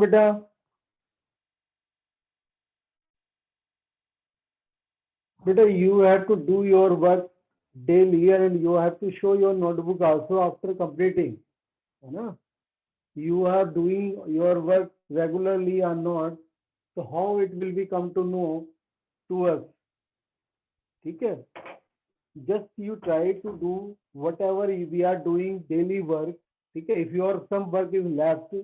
बेटा बेटा you have to do your work daily and you have to show your notebook also after completing, है ना? You are doing your work regularly or not, so how it will be come to know to us, ठीक है? Just you try to do whatever we are doing daily work, ठीक है? If your some work is left,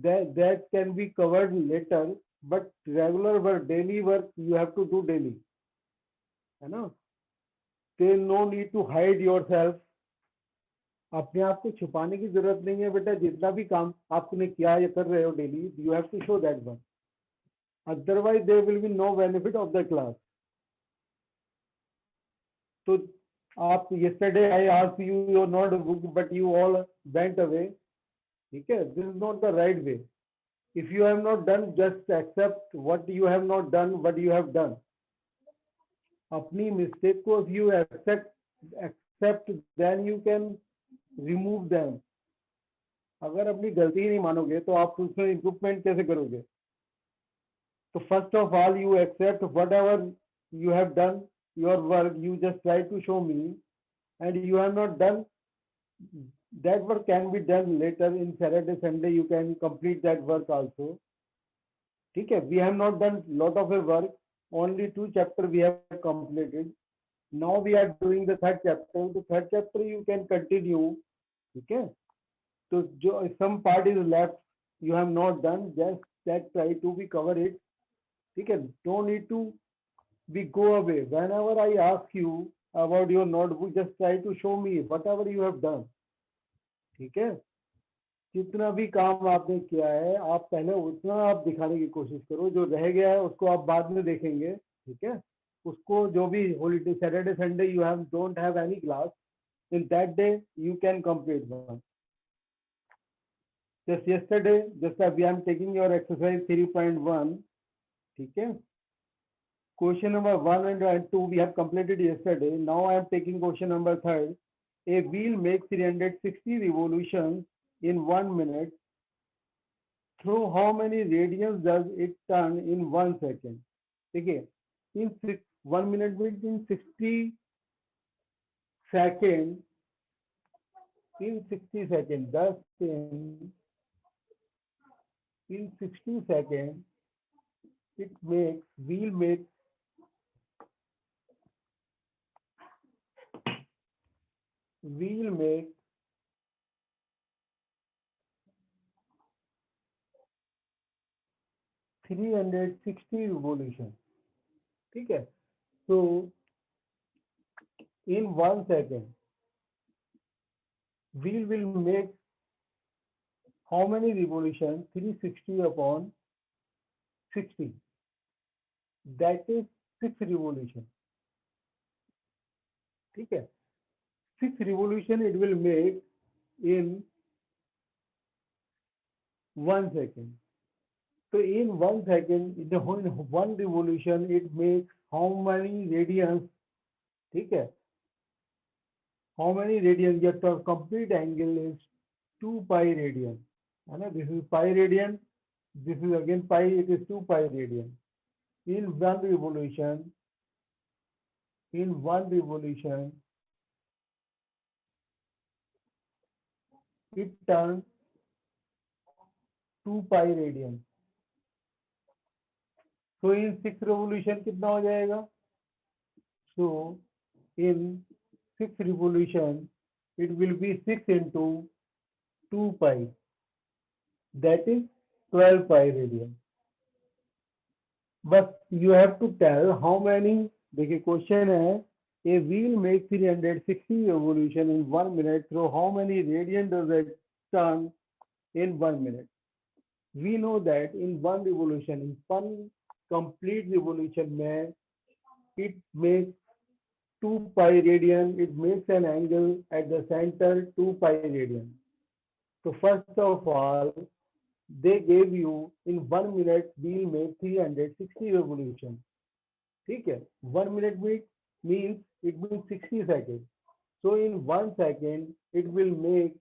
that can be covered later, but regular work, daily work you have to do daily, है ना? There is no need to hide yourself. अपने आप को छुपाने की जरूरत नहीं है बेटा, जितना भी काम आपने किया या कर रहे हो daily, you have to show that one, otherwise there will be no benefit of the class. तो आप yesterday I asked you your notebook but you all went away, ठीक है? This is not the right way. If you have not done, just accept what you have not done, what you have done. अपनी mistake को if you accept then you can remove them. अगर अपनी गलती ही नहीं मानोगे तो आप उसमें इम्प्रूवमेंट कैसे करोगे? तो first of all you accept whatever you have done your work, you just try to show me and you have not done that work can be done later in Saturday Sunday, you can complete that work also, ठीक है? We have not done lot of a work, only 2 chapter we have completed. Now we are doing the 3rd chapter. The 3rd chapter you can continue, ठीक है? तो जो some part is left you have not done, just that try to be cover it, ठीक है? Don't need to be go away. Whenever I ask you about your notebook, just try to show me whatever you have done, ठीक है? जितना भी काम आपने किया है आप पहले उतना आप दिखाने की कोशिश करो, जो रह गया है उसको आप बाद में देखेंगे, ठीक है? उसको जो भी holiday Saturday Sunday you have don't have any class, in that day you can complete one. Just yesterday just we am taking your exercise 3.1, ठीक है? Question number 1 and 2 we have completed yesterday. Now I am taking question number 3rd. A wheel makes 360 revolutions in 1 minute. Through how many radians does it turn in 1 second? Okay, in 1 minute means in 60 seconds. In 60 seconds, thus in 60 seconds, wheel makes 360 revolutions, ठीक है? So in 1 second, wheel will make how many revolutions? 360 upon 60. That is 6 revolution, ठीक है? 6 revolution it will make in 1 second. So in 1 second, in the whole 1 revolution, it makes how many radians? ठीक है? How many radians? Your complete angle is 2 pi radian. है ना? This is pi radian. This is again pi. It is 2 pi radian. In one revolution, it turns 2 pi radian. So in 6 revolution कितना हो जाएगा? So in 6 revolution it will be 6 into 2 pi, that is 12 pi radian. But you have to tell how many. देखिए question है, a wheel makes 360 revolution in 1 minute, through how many radian does it turn in 1 minute? We know that in one revolution, in one complete revolution में it makes 2 pi radian, it makes an angle at the center 2 pi radian. So first of all, they gave you in 1 minute we'll make 360 revolution, ठीक है? 1 minute means it means 60 seconds. So in 1 second it will make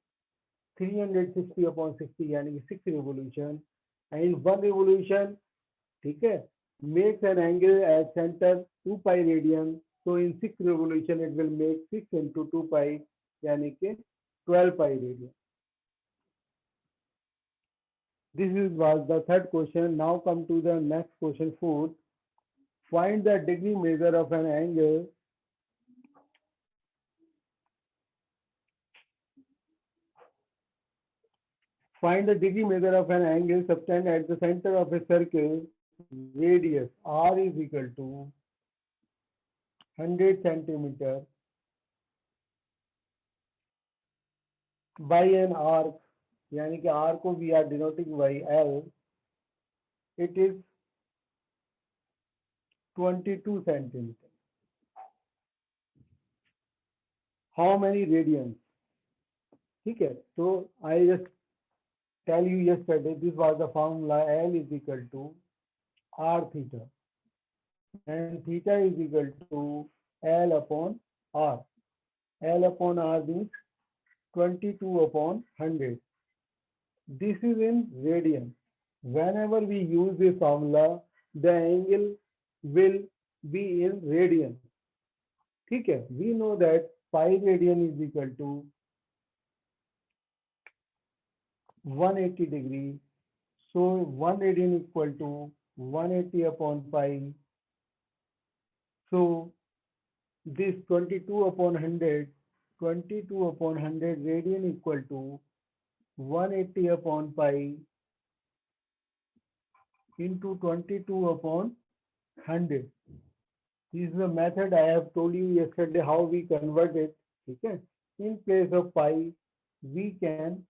360 upon 60 यानी कि 6 revolution, and 1 revolution, ठीक है, makes an angle at center 2 pi radian. So in 6 revolution it will make 6 into 2 pi यानी कि 12 pi radian. This was the third question. Now come to the next question 4. Find the degree measure of an angle Find the degree measure of an angle subtend at the center of a circle. Radius R is equal to 100 centimeter by an arc, यानी कि R को we are denoting by L. It is 22 centimeter. How many radians? ठीक है, तो I just tell you yesterday this was the formula. L is equal to R theta, and theta is equal to L upon R. L upon R means 22 upon 100. This is in radian. Whenever we use this formula, the angle will be in radian. ठीक है, we know that pi radian is equal to 180 degree. So 1 radian equal to 180 upon pi. So this 22 upon 100, 22 upon 100 radian equal to 180 upon pi into 22 upon 100. This is the method I have told you yesterday how we convert it. Okay? In place of pi, we can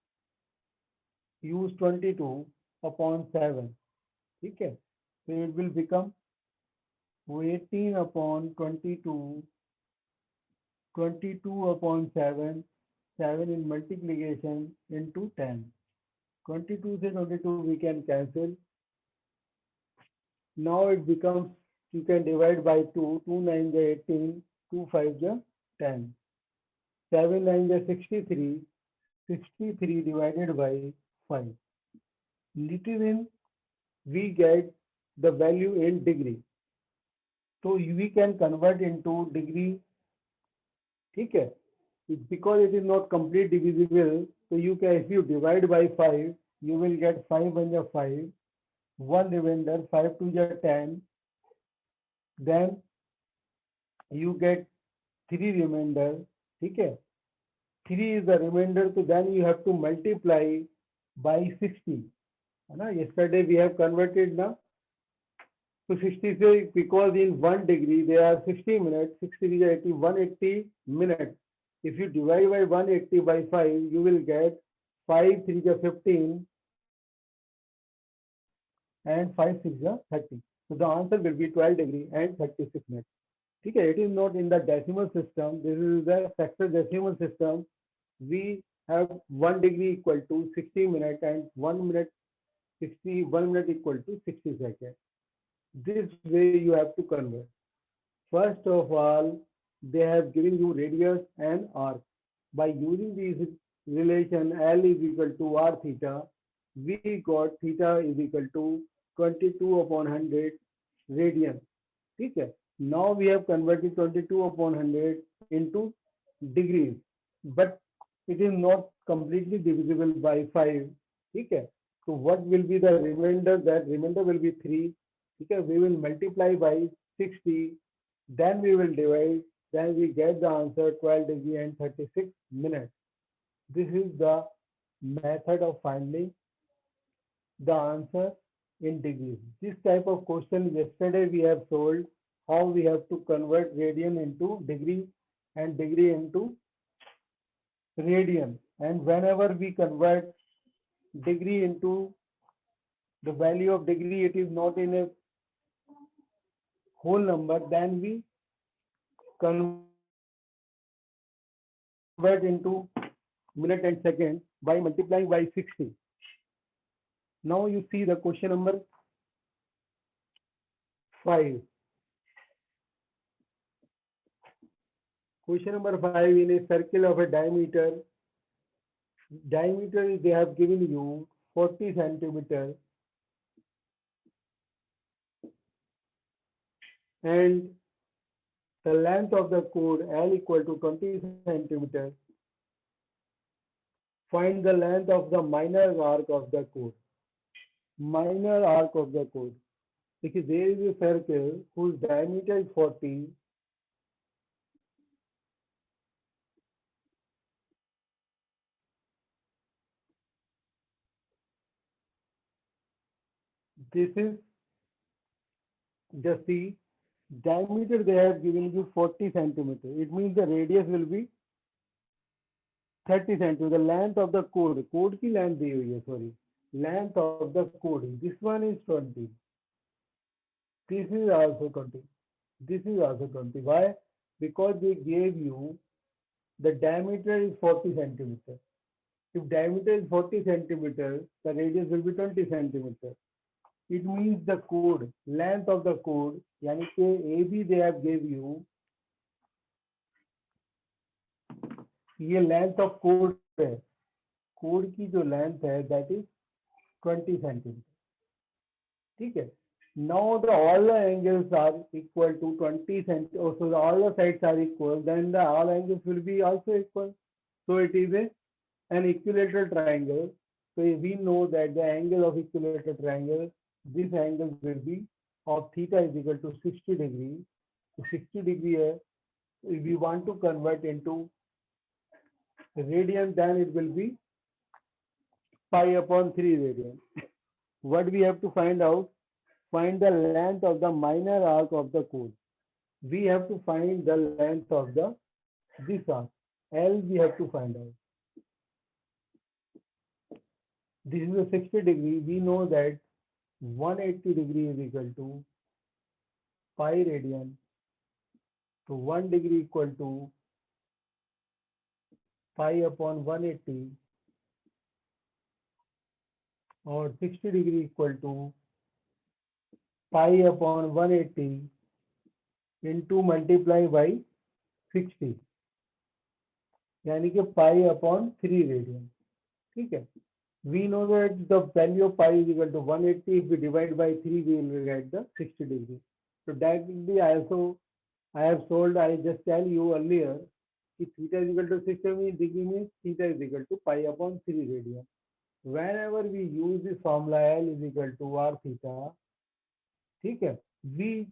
use 22 upon 7. Okay? So it will become 18 upon 22, 22 upon 7, 7 in multiplication into 10. 22 से 22 we can cancel. Now it becomes, you can divide by 2, 2 9 is 18, 2 5 is 10. 7 9 is 63, 63 divided by 5. Little in, we get the value in degree. So we can convert into degree. ठीक है? Because it is not complete divisible, so you can, if you divide by 5, you will get 5 1 5, 1 remainder, 5 2 is 10. Then you get 3 remainder. ठीक है? 3 is the remainder, so then you have to multiply by 60. Yesterday we have converted now. So 60 say, because in 1 degree there are 60 minutes, 60 is 80, 180 minutes. If you divide by 180 by 5, you will get 5 3 is 15 and 5 6 is 30. So the answer will be 12 degree and 36 minutes. Okay, it is not in the decimal system. This is the sexagesimal system. We have 1 degree equal to 60 minutes and 1 minute 1 minute equal to 60 seconds. This way you have to convert. First of all, they have given you radius and arc. By using this relation L is equal to R theta, we got theta is equal to 22 upon 100 radian. Okay. Now we have converted 22 upon 100 into degrees, but it is not completely divisible by 5. Okay. So what will be the remainder? That remainder will be 3. Okay. We will multiply by 60. Then we will divide. Then we get the answer 12 degree and 36 minutes. This is the method of finding the answer in degrees. This type of question yesterday we have solved how we have to convert radian into degree and degree into radian. And whenever we convert degree into the value of degree, it is not in a whole number, then we convert into minute and second by multiplying by 60. Now you see the question number 5. Question number 5, in a circle of a diameter Diameter they have given you 40 centimeter, and the length of the chord L equal to 20 centimeter. Find the length of the minor arc of the chord. Minor arc of the chord. Because there is a circle whose diameter is 40. This is the C. Diameter they have given you 40 centimeter. It means the radius will be 30 centimeter. The length of the chord. Chord की length दी हुई है, sorry. Length of the chord. This one is 20. This is also 20. This is also 20. Why? Because they gave you the diameter is 40 centimeter. If diameter is 40 centimeter, the radius will be 20 centimeter. It means the chord, length of the chord, यानी कि AB they have gave you, ये length of chord है, chord की जो length है that is 20 centimeter. ठीक है? Now all the angles are equal to 20 centimeter. So all the sides are equal. Then the all angles will be also equal. So it is an equilateral triangle. So we know that the angle of equilateral triangle, this angle will be of theta is equal to 60 degree. So 60 degree है. If we want to convert into radian, then it will be pi upon 3 radian. What we have to find out? Find the length of the minor arc of the chord. We have to find the length of the this arc. L we have to find out. This is a 60 degree. We know that 180 degree is equal to pi radian. So 1 degree equal to pi upon 180, or 60 degree equal to pi upon 180 into multiply by 60, यानी कि pi upon 3 radian. ठीक है? We know that the value of pi is equal to 180. If we divide by 3, we will get the 60 degree. So directly I have solved. I just tell you earlier, if theta is equal to 60 degree means theta is equal to pi upon 3 radian. Whenever we use this formula L is equal to r theta, ठीक है? We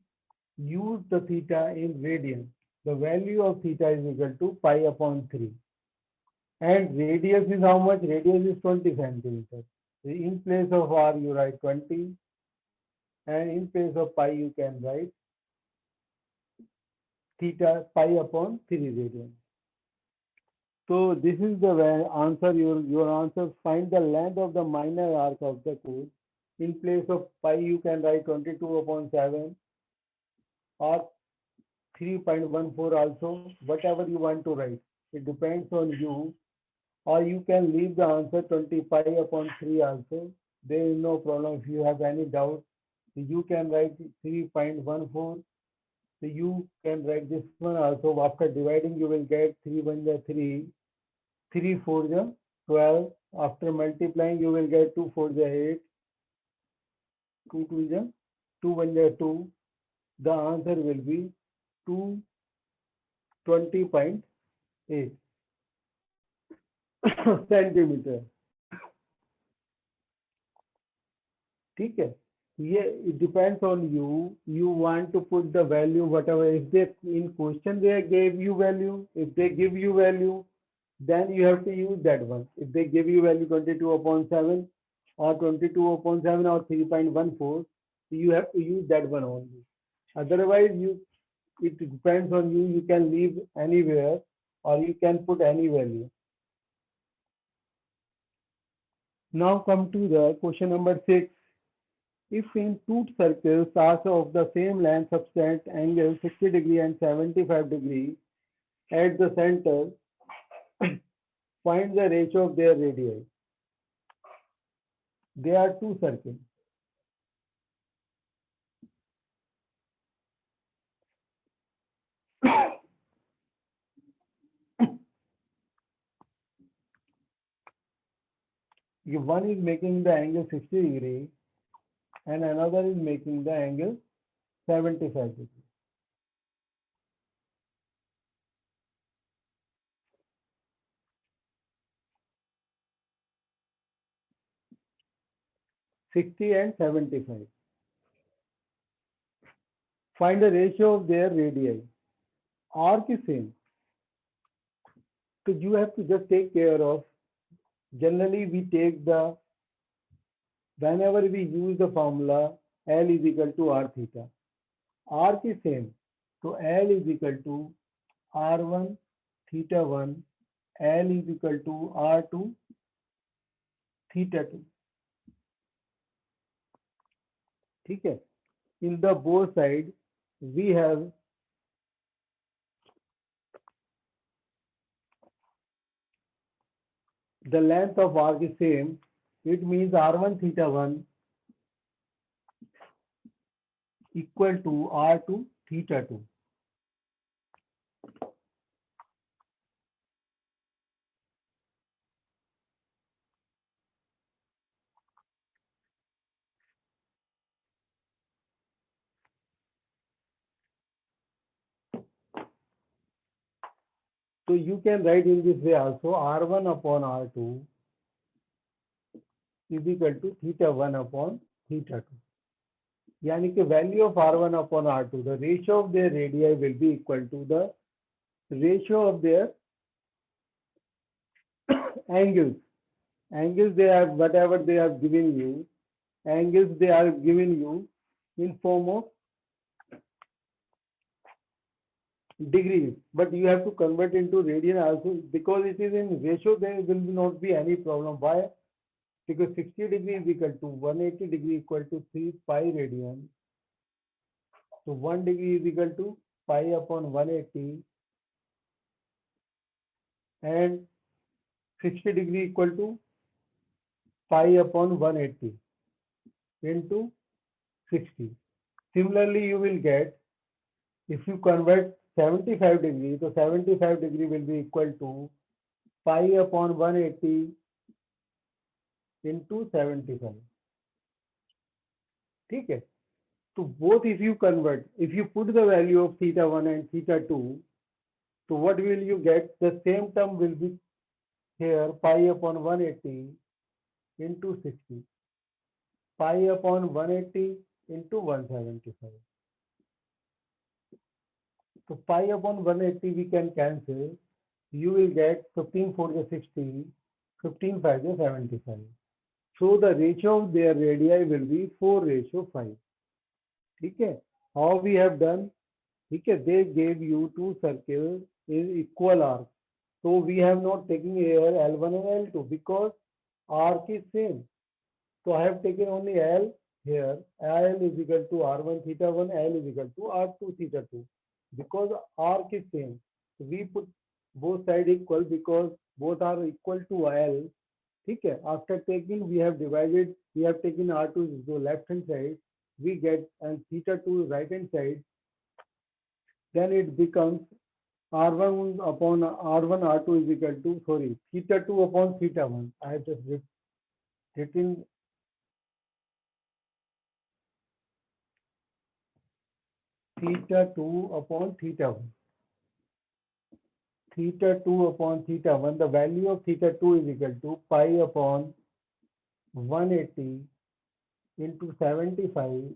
use the theta in radian. The value of theta is equal to pi upon 3. And radius is how much? Radius is 20 centimeters. In place of r, you write 20. And in place of pi, you can write theta pi upon 3 radian. So this is the answer. Your answer. Find the length of the minor arc of the chord. In place of pi, you can write 22 upon 7 or 3.14 also. Whatever you want to write. It depends on you. Or you can leave the answer 20 pi upon 3 also. There is no problem. If you have any doubt, you can write 3.14. So you can write this one also. After dividing, you will get 3 1 the 3, 3 4 the 12. After multiplying, you will get 2 4 the 8, 2 2 the 2 1 the 2. The answer will be 220.8 centimeter. ठीक है? ये it depends on you. You want to put the value whatever. If they in question they gave you value, if they give you value, then you have to use that one. If they give you value 22 upon 7 or 22 upon 7 or 3.14, you have to use that one only. Otherwise, it depends on you. You can leave anywhere or you can put any value. Now come to the question number 6. If in two circles are of the same length subtend angle 60 degree and 75 degree at the center, find the ratio of their radii. There are two circles. one is making the angle 60 degree and another is making the angle 75 degree. 60 and 75. Find the ratio of their radii. Arc is same. So you have to just take care of, generally we take the, whenever we use the formula L is equal to R theta. Arc is same. So L is equal to R1 theta 1, L is equal to R2 theta 2. ठीक है? In the both side we have the length of arc is same. It means R1 theta 1 equal to R2 theta 2. So you can write in this way also, R1 upon R2 is equal to theta 1 upon theta 2. यानी कि value of R1 upon R2, the ratio of their radii will be equal to the ratio of their angles. Angles they have, whatever they have given you, angles they are giving you in form of degrees, but you have to convert into radian also, because it is in ratio. There will not be any problem. Why? Because 60 degree is equal to 180 degree equal to 3 pi radian. So 1 degree is equal to pi upon 180 and 60 degree equal to pi upon 180 into 60. Similarly, you will get, if you convert 75 degree, so 75 degree will be equal to pi upon 180 into 75. ठीक है? So both if you convert, if you put the value of theta 1 and theta 2, so what will you get? The same term will be here, pi upon 180 into 60. Pi upon 180 into 175. So pi upon 180 we can cancel. You will get 15 4 is 60, 15 5 is 75. So the ratio of their radii will be 4:5. ठीक है? How we have done? ठीक है? They gave you two circles in equal arc. So we have not taken here L1 and L2 because arc is same. So I have taken only L here. L is equal to R1 theta 1, L is equal to R2 theta 2. Because arc is same. So we put both sides equal because both are equal to L. ठीक है? After taking, we have divided, we have taken R2 to the left hand side, we get and theta 2 right hand side. Then it becomes R1 upon R1 R2 is equal to, sorry, theta 2 upon theta 1. I have just written theta 2 upon theta 1. Theta 2 upon theta 1. The value of theta 2 is equal to pi upon 180 into 75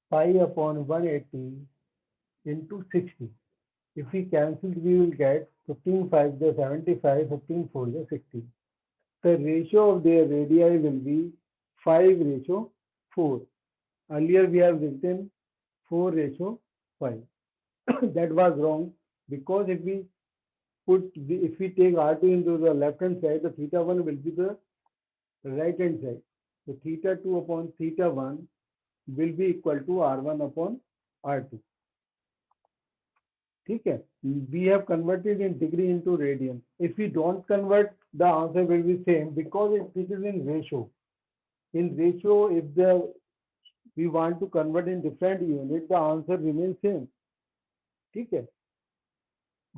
pi upon 180 into 60. If we cancel, we will get 15 5 is 75, 15 4 is 60. The ratio of their radii will be 5:4. Earlier we have written 4:5. That was wrong because if we take R2 into the left hand side, the theta 1 will be the right hand side. So theta 2 upon theta 1 will be equal to R1 upon R2. ठीक है? We have converted in degree into radian. If we don't convert, the answer will be same because it is in ratio. In ratio, if we want to convert in different unit, the answer remains same. ठीक है?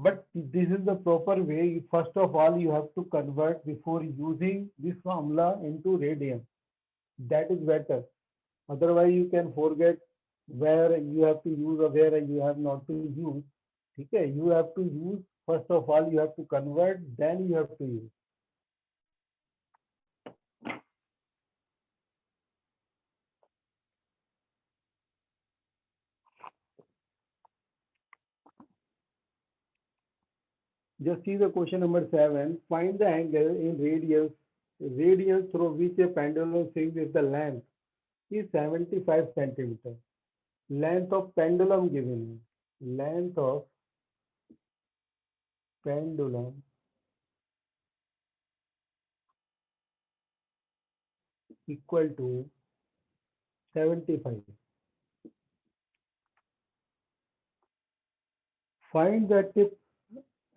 But this is the proper way. First of all, you have to convert before using this formula into radian. That is better. Otherwise, you can forget where you have to use or where you have not to use. Okay, you have to use, first of all, you have to convert, then you have to use. Just see the question number 7. Find the angle in radius through which a pendulum swings if the length is 75 centimeter. Length of pendulum given. Length of pendulum equal to 75. Find the tip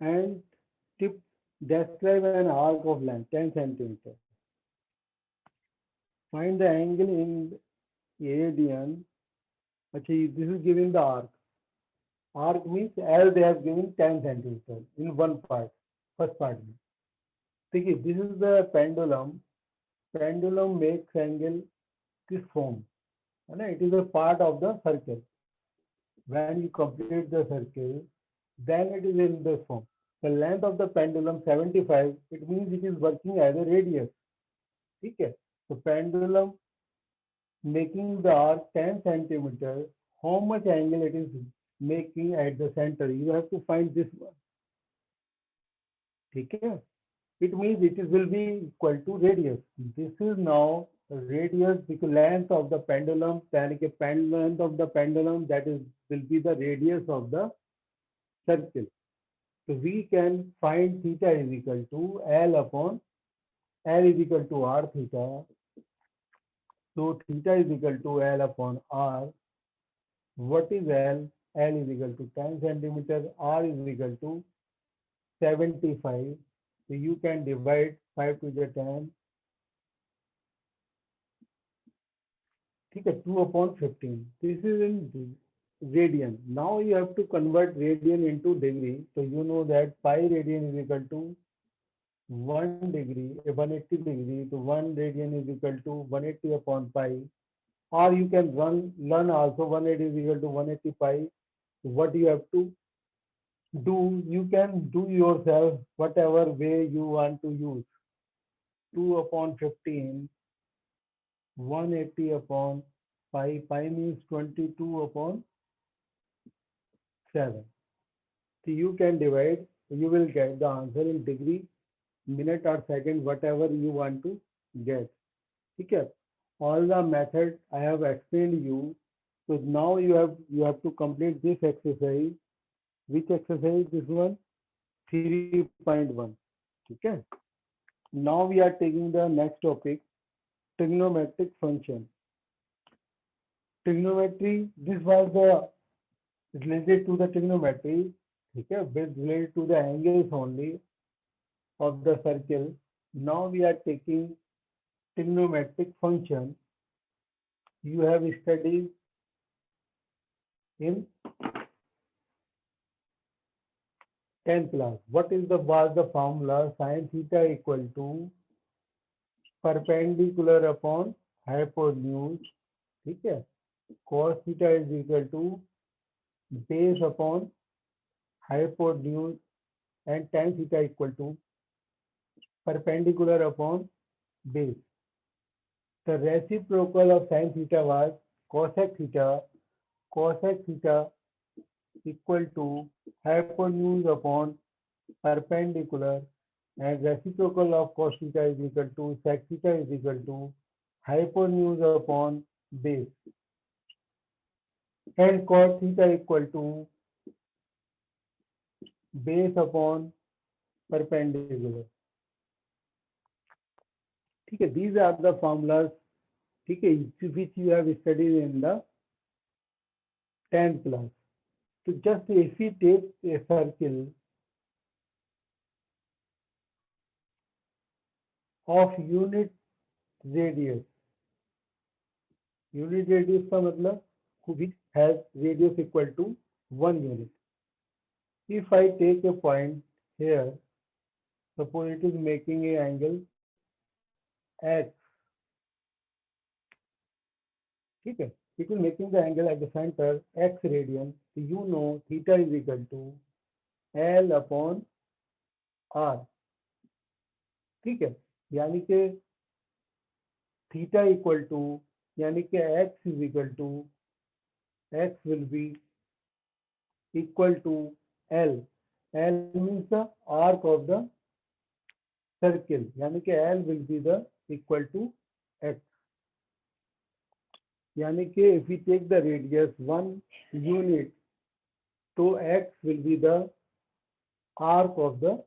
and tip, describe an arc of length 10 centimeter. Find the angle in radian. Okay, this is giving the arc. Arc means L they have given 10 centimeter in one part, first part. Okay, this is the pendulum. Pendulum makes angle this form. It is a part of the circle. When you complete the circle, then it is in this form. The length of the pendulum 75, it means it is working as a radius. Okay. So pendulum making the arc 10 centimeters, how much angle it is making at the center? You have to find this one. Okay. It means it will be equal to radius. This is now radius, the length of the pendulum, length of the pendulum, that is will be the radius of the circle. So we can find theta is equal to L is equal to R theta. So theta is equal to L upon R. What is L? L is equal to 10 centimeter. R is equal to 75. So you can divide 5 to the 10. Okay, 2 upon 15. This is in radian. Now you have to convert radian into degree. So you know that pi radian is equal to 1 degree, 180 degree. So 1 radian is equal to 180 upon pi. Or you can learn also 180 is equal to 180 pi. What you have to do, you can do yourself whatever way you want to use. 2 upon 15, 180 upon pi. Pi means 22 upon 7. So you can divide, you will get the answer in degree, minute or second, whatever you want to get. Okay. All the methods I have explained you. So now you have to complete this exercise. Which exercise? This one, 3.1. Okay. Now we are taking the next topic, trigonometric function. Trigonometry, this was the related to the trigonometry, okay, related to the angles only of the circle. Now we are taking trigonometric function. You have studied in 10th class. What is was the formula? Sin theta equal to perpendicular upon hypotenuse. Okay. Cos theta is equal to base upon hypotenuse, and tan theta equal to perpendicular upon base. The reciprocal of sin theta was cosec theta. Cosec theta equal to hypotenuse upon perpendicular, and reciprocal of cos theta is equal to sec theta is equal to hypotenuse upon base, and cos theta equal to base upon perpendicular. Okay, these are the formulas, okay, which you have studied in the 10th class. So just if we take a circle of unit radius का मतलब which has radius equal to 1 unit. If I take a point here, suppose it is making a angle x, ठीक है, it is making the angle at the center x radian, so you know theta is equal to L upon R, ठीक है, यानी कि theta equal to, यानी कि x is equal to, x will be equal to L. L means the arc of the circle, यानी कि L will be the equal to x. यानी कि if we take the radius 1 unit, so x will be the arc of the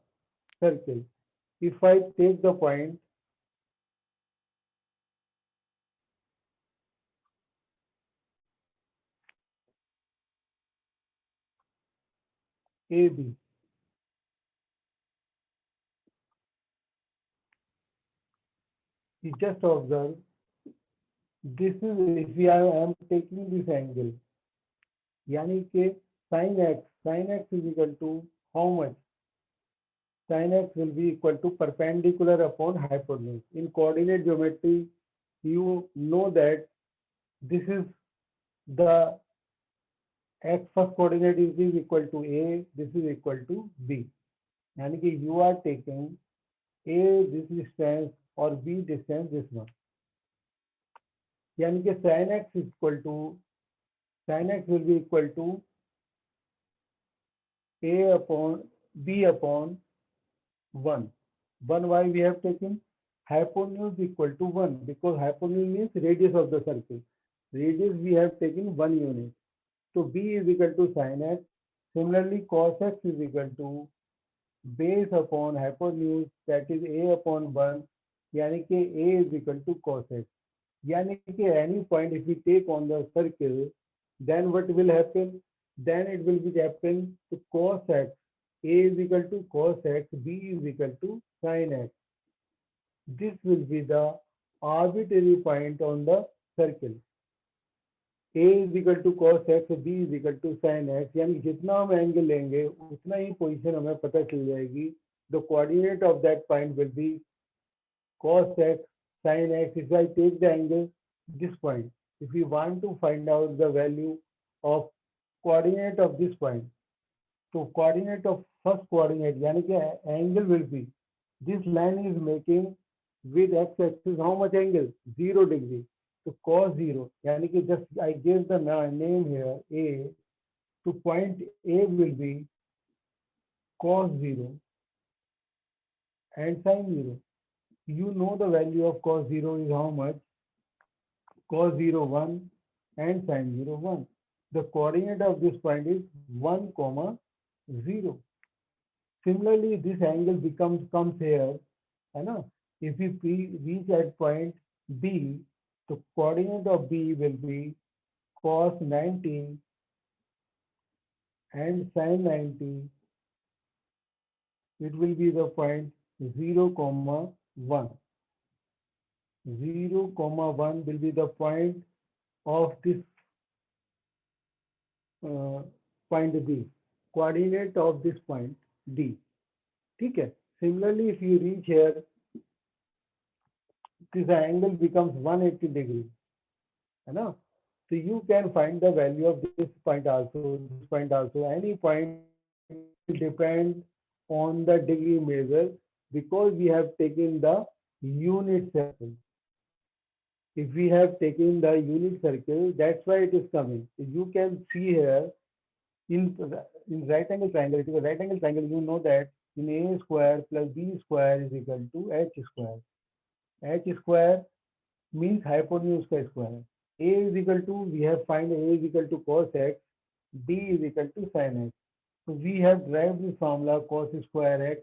circle. If I take the point AB, you just observe, this is if we am taking this angle, यानी कि sin x is equal to how much? Sin x will be equal to perpendicular upon hypotenuse. In coordinate geometry, you know that this is the x first coordinate is equal to A, this is equal to B. यानी कि you are taking A this distance or B distance this one. यानी कि sin x is equal to, sin x will be equal to A upon B upon 1. 1 why we have taken? Hypotenuse equal to 1 because hypotenuse means radius of the circle. Radius we have taken 1 unit. So B is equal to sin x. Similarly, cos x is equal to base upon hypotenuse, that is A upon 1. यानी कि A is equal to cos x. यानी कि any point if we take on the circle, then what will happen? Then it will be happen to cos x. A is equal to cos x, B is equal to sin x. This will be the arbitrary point on the circle. A is equal to cos x, B is equal to sin x. यानी जितना हम angle लेंगे उतना ही position हमें पता चल जाएगी. The coordinate of that point will be cos x, sin x. If I take the angle this point, if we want to find out the value of coordinate of this point, so coordinate of first coordinate, यानी कि angle will be, this line is making with x-axis how much angle? 0 degree. So cos 0, यानी कि just I gave the name here A. So point A will be cos 0 and sin 0. You know the value of cos 0 is how much? Cos 0 1 and sin 0 1. The coordinate of this point is 1 comma 0. Similarly, this angle comes here, है ना? If we reach at point B, the coordinate of B will be cos 90 and sin 90. It will be the point 0 comma 1. 0 comma 1 will be the point of this point D. Coordinate of this point D. ठीक है? Similarly, if you reach here, this angle becomes 180 degree, है ना? So you can find the value of this point also, this point also. Any point will depend on the degree measure because we have taken the unit circle. If we have taken the unit circle, that's why it is coming. So you can see here in right angle triangle, it is a right angle triangle, you know that in A square plus B square is equal to H square. H square means hypotenuse square. A is equal to, we have find A is equal to cos x, B is equal to sin x. So we have derived this formula cos square x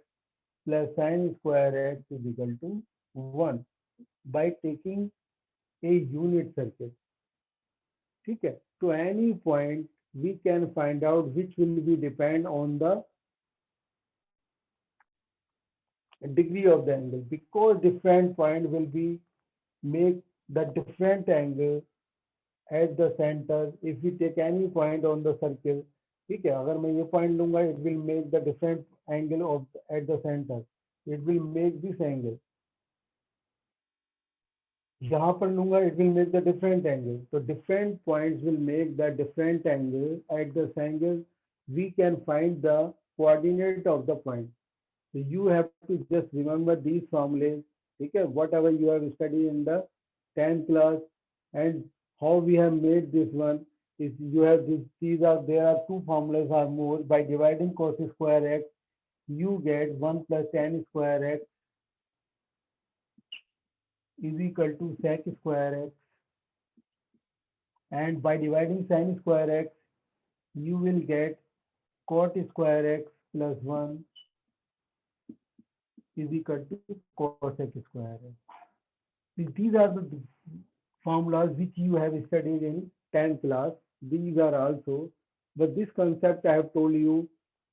plus sin square x is equal to 1 by taking a unit circle. ठीक है? To any point we can find out which will be depend on the degree of the angle because different point will be make the different angle at the center. If we take any point on the circle, ठीक है, अगर मैं ये point लूंगा, it will make the different angle of at the centre, it will make this angle. यहाँ पर लूंगा, it will make the different angle. तो different points will make the different angle at the angle, we can find the coordinate of the point. So you have to just remember these formulas, okay, whatever you have studied in the 10th class, and how we have made this one is you have this, there are two formulas or more. By dividing cos square x, you get 1 plus tan square x is equal to sec square x, and by dividing sin square x, you will get cot square x plus 1 is equal to cosec square x. These are the formulas which you have studied in 10th class. These are also, but this concept I have told you,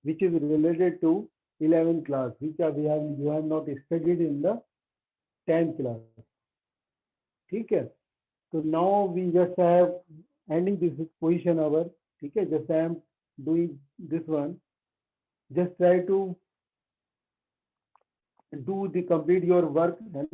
which is related to 11th class, which you have not studied in the 10th class. ठीक है, so now we just have ending this position hour. ठीक है, just I am doing this one. Just try to do the complete your work and